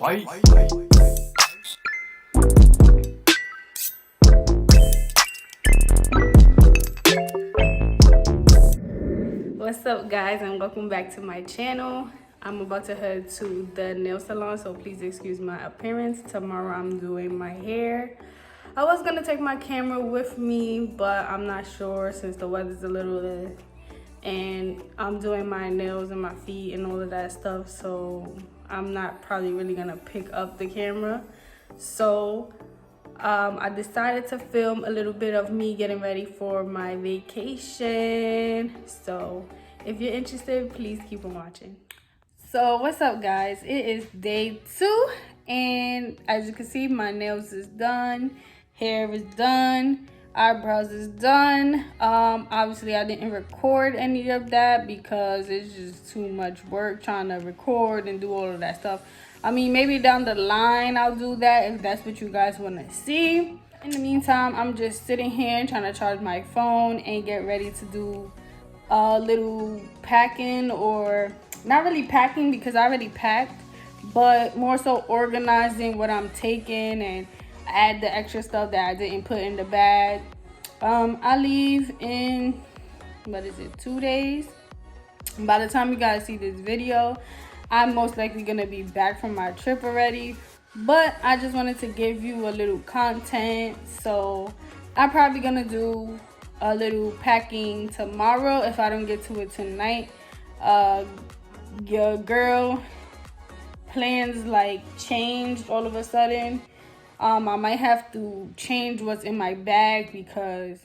Bye. What's up, guys, and welcome back to my channel. I'm about to head to the nail salon, so please excuse my appearance. Tomorrow I'm doing my hair. I was gonna take my camera with me, but I'm not sure since the weather's a little and I'm doing my nails and my feet and all of that stuff, so I'm not probably really gonna pick up the camera. So I decided to film a little bit of me getting ready for my vacation. So if you're interested, please keep on watching. So what's up, guys? It is day 2, and as you can see, my nails is done, hair is done, eyebrows is done. Obviously I didn't record any of that because it's just too much work trying to record and do all of that stuff. I mean, maybe down the line I'll do that if that's what you guys want to see. In the meantime, I'm just sitting here trying to charge my phone and get ready to do a little packing, or not really packing because I already packed, but more so organizing what I'm taking and add the extra stuff that I didn't put in the bag. I leave in, what is it, 2 days? By the time you guys see this video, I'm most likely gonna be back from my trip already, but I just wanted to give you a little content. So I'm probably gonna do a little packing tomorrow if I don't get to it tonight. Your girl plans like changed all of a sudden. I might have to change what's in my bag because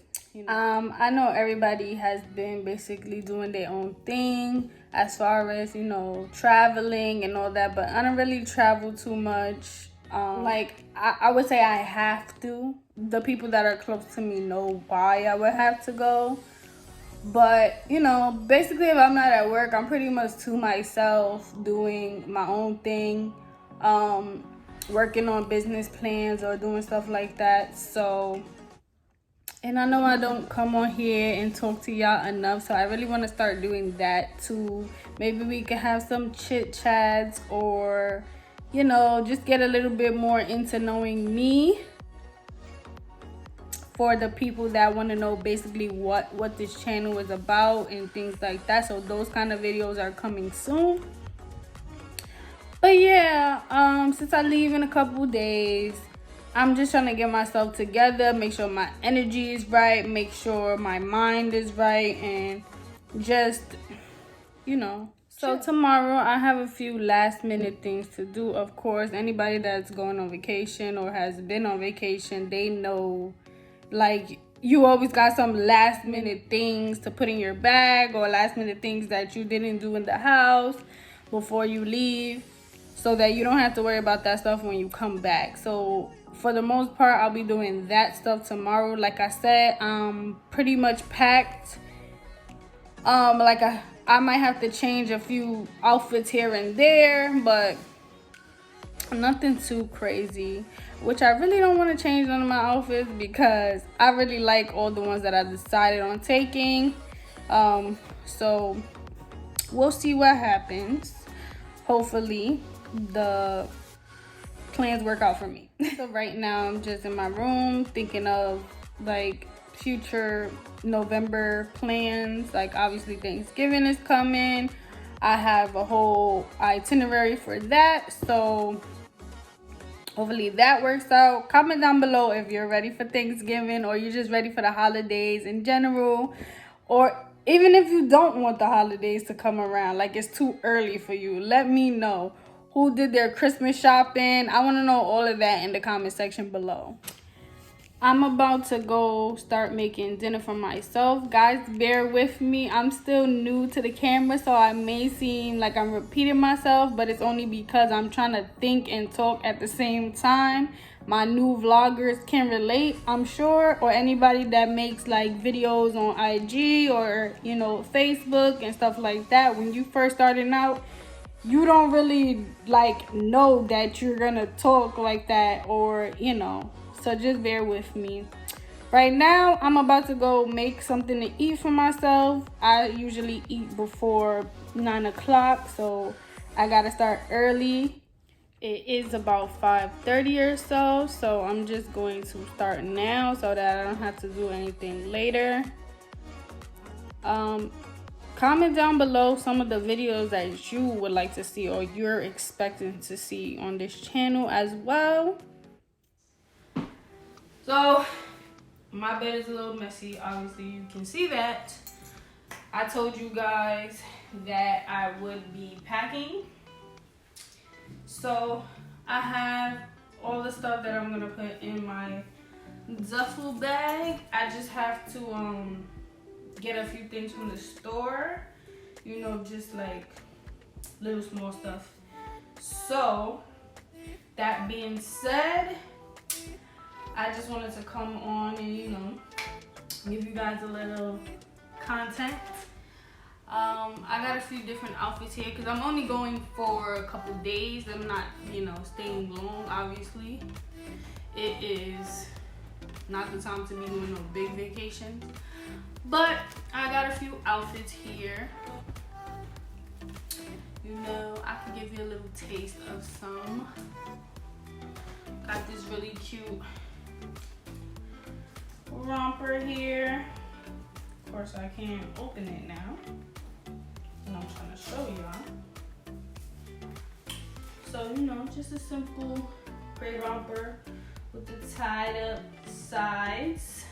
I know everybody has been basically doing their own thing as far as, traveling and all that, but I don't really travel too much. I would say I have to. The people that are close to me know why I would have to go. But, basically if I'm not at work, I'm pretty much to myself doing my own thing, working on business plans or doing stuff like that. So, and I know I don't come on here and talk to y'all enough, so I really want to start doing that too. Maybe we can have some chit chats, or just get a little bit more into knowing me, for the people that want to know basically what this channel is about and things like that. So those kind of videos are coming soon. But yeah, since I leave in a couple days, I'm just trying to get myself together, make sure my energy is right, make sure my mind is right, and just, So tomorrow I have a few last minute things to do. Of course, anybody that's going on vacation or has been on vacation, they know, like, you always got some last minute things to put in your bag, or last minute things that you didn't do in the house before you leave, so that you don't have to worry about that stuff when you come back. So for the most part, I'll be doing that stuff tomorrow. Like I said, I'm pretty much packed. I might have to change a few outfits here and there, but nothing too crazy. Which I really don't want to change none of my outfits because I really like all the ones that I decided on taking. So we'll see what happens. Hopefully the plans work out for me. So right now I'm just in my room thinking of like future November plans. Like, obviously Thanksgiving is coming. I have a whole itinerary for that, so hopefully that works out. Comment down below if you're ready for Thanksgiving, or you're just ready for the holidays in general, or even if you don't want the holidays to come around, like it's too early for you. Let me know who did their Christmas shopping. I want to know all of that in the comment section below. I'm about to go start making dinner for myself. Guys, bear with me. I'm still new to the camera, so I may seem like I'm repeating myself, but it's only because I'm trying to think and talk at the same time. My new vloggers can relate, I'm sure, or anybody that makes like videos on IG or, Facebook and stuff like that. When you first starting out, you don't really like know that you're gonna talk like that, or so just bear with me. Right now I'm about to go make something to eat for myself. I usually eat before 9 o'clock, so I gotta start early It is about 5:30 or so, so I'm just going to start now so that I don't have to do anything later. Comment down below some of the videos that you would like to see or you're expecting to see on this channel as well. So my bed is a little messy, obviously you can see that. I told you guys that I would be packing. So I have all the stuff that I'm gonna put in my duffel bag. I just have to get a few things from the store, you know, just like little small stuff. So that being said, I just wanted to come on and, you know, give you guys a little content. I got a few different outfits here because I'm only going for a couple days. I'm not, you know, staying long, obviously. It is not the time to be doing no big vacations. But I got a few outfits here. You know, I can give you a little taste of some. Got this really cute romper here. Of course, I can't open it now. And I'm trying to show y'all. So, you know, just a simple gray romper with the tied up sides.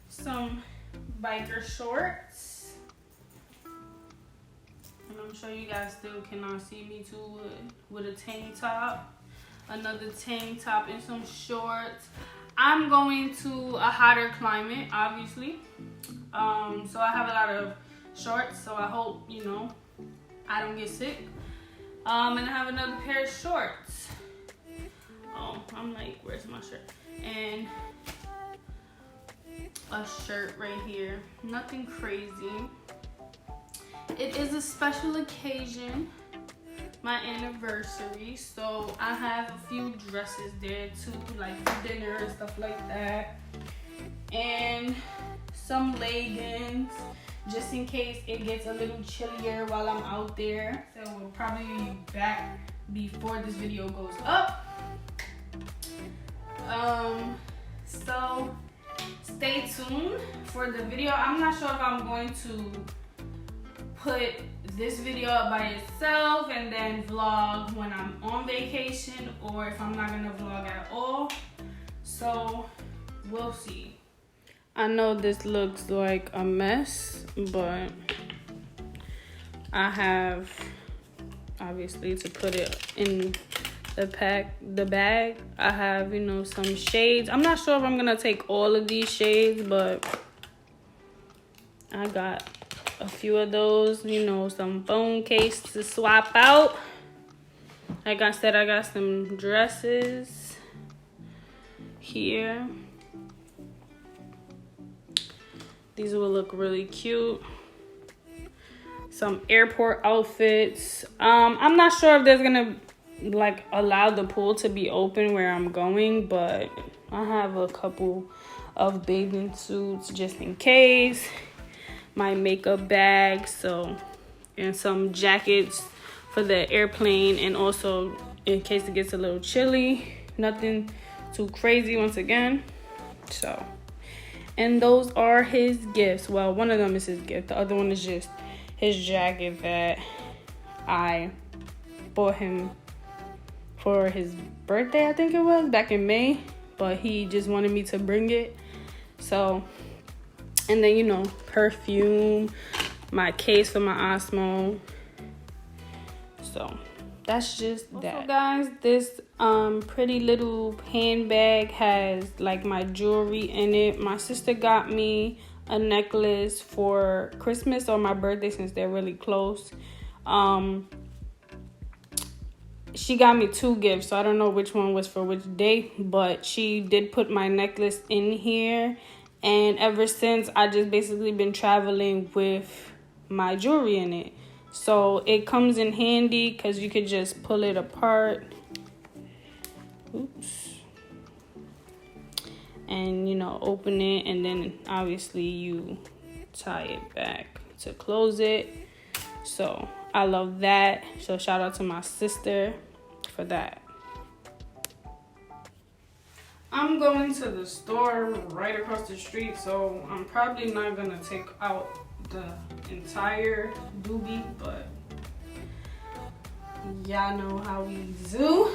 Some biker shorts. And I'm sure you guys still cannot see me too with a tank top. Another tank top and some shorts. I'm going to a hotter climate, obviously. So I have a lot of shorts, so I hope, you know, I don't get sick. And I have another pair of shorts. Oh, I'm like, where's my shirt? And a shirt right here. Nothing crazy. It is a special occasion, my anniversary, so I have a few dresses there too, like for dinner and stuff like that, and some leggings just in case it gets a little chillier while I'm out there. So we'll probably be back before this video goes up. So stay tuned for the video. I'm not sure if I'm going to put this video up by itself and then vlog when I'm on vacation, or if I'm not gonna vlog at all. So we'll see. I know this looks like a mess, but I have obviously to put it in the bag. I have, you know, some shades. I'm not sure if I'm gonna take all of these shades, but I got a few of those, you know, some phone case to swap out. Like I said, I got some dresses here. These will look really cute. Some airport outfits. I'm not sure if there's gonna like allow the pool to be open where I'm going, but I have a couple of bathing suits just in case. My makeup bag, so, and some jackets for the airplane, and also in case it gets a little chilly. Nothing too crazy once again. So, and those are his gifts. Well, one of them is his gift. The other one is just his jacket that I bought him for his birthday, I think it was, back in May. But he just wanted me to bring it. So, and then, you know, perfume, my case for my Osmo. So that's just that. Also, guys, this pretty little handbag has like my jewelry in it. My sister got me a necklace for Christmas or my birthday, since they're really close. She got me two gifts, so I don't know which one was for which day, but she did put my necklace in here. And ever since, I just basically been traveling with my jewelry in it. So it comes in handy because you could just pull it apart. Oops. And, you know, open it, and then obviously you tie it back to close it. So I love that. So shout out to my sister for that. I'm going to the store right across the street, so I'm probably not gonna take out the entire doobie, but y'all know how we do.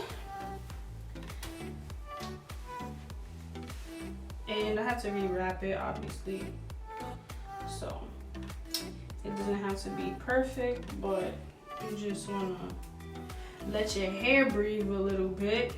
And I have to rewrap it, obviously, so it doesn't have to be perfect, but you just wanna let your hair breathe a little bit.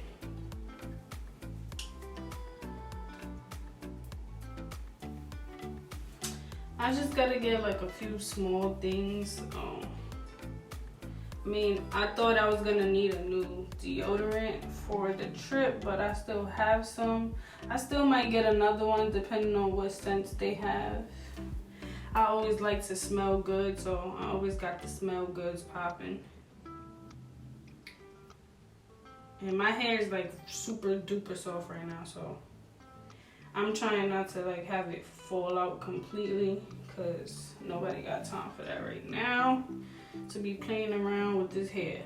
I just gotta get like a few small things. I mean, I thought I was gonna need a new deodorant for the trip, but I still have some. I still might get another one depending on what scents they have. I always like to smell good, so I always got the smell goods popping. And my hair is like super duper soft right now, so I'm trying not to like have it fall out completely, because nobody got time for that right now, to be playing around with this hair.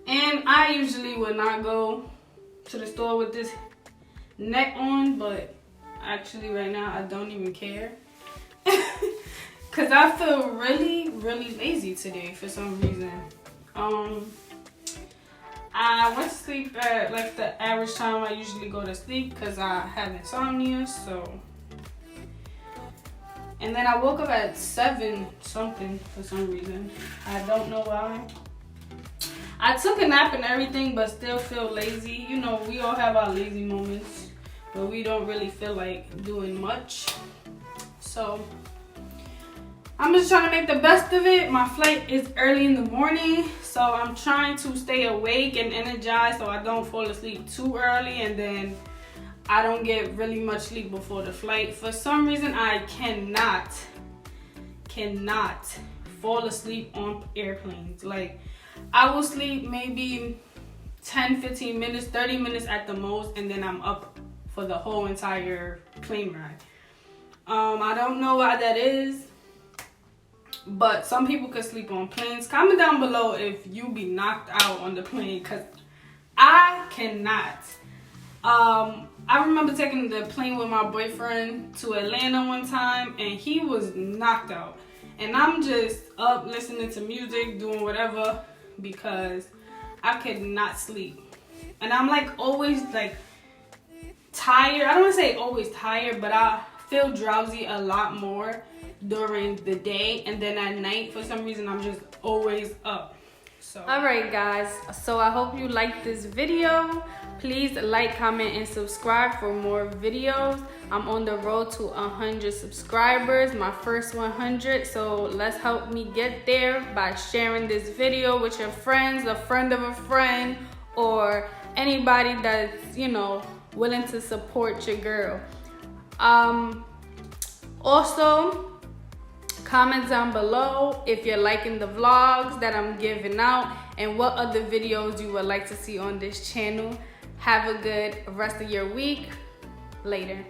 And I usually would not go to the store with this net on, but actually right now I don't even care. Because I feel really, really lazy today for some reason. I went to sleep at like the average time I usually go to sleep because I have insomnia, so. And then I woke up at 7 something for some reason. I don't know why. I took a nap and everything, but still feel lazy. You know, we all have our lazy moments where we don't really feel like doing much. So I'm just trying to make the best of it. My flight is early in the morning, so I'm trying to stay awake and energized so I don't fall asleep too early, and then I don't get really much sleep before the flight. For some reason, I cannot fall asleep on airplanes. Like, I will sleep maybe 10, 15 minutes, 30 minutes at the most, and then I'm up for the whole entire plane ride. I don't know why that is, but some people could sleep on planes. Comment down below if you be knocked out on the plane, because I cannot. I remember taking the plane with my boyfriend to Atlanta one time, and he was knocked out. And I'm just up listening to music, doing whatever, because I could not sleep. And I'm like always like tired. I don't want to say always tired, but I feel drowsy a lot more during the day, and then at night for some reason I'm just always up. So alright guys, so I hope you liked this video. Please like, comment, and subscribe for more videos. I'm on the road to 100 subscribers, my first 100, so let's help me get there by sharing this video with your friends, a friend of a friend, or anybody that's, you know, willing to support your girl. Also, comment down below if you're liking the vlogs that I'm giving out and what other videos you would like to see on this channel. Have a good rest of your week. Later.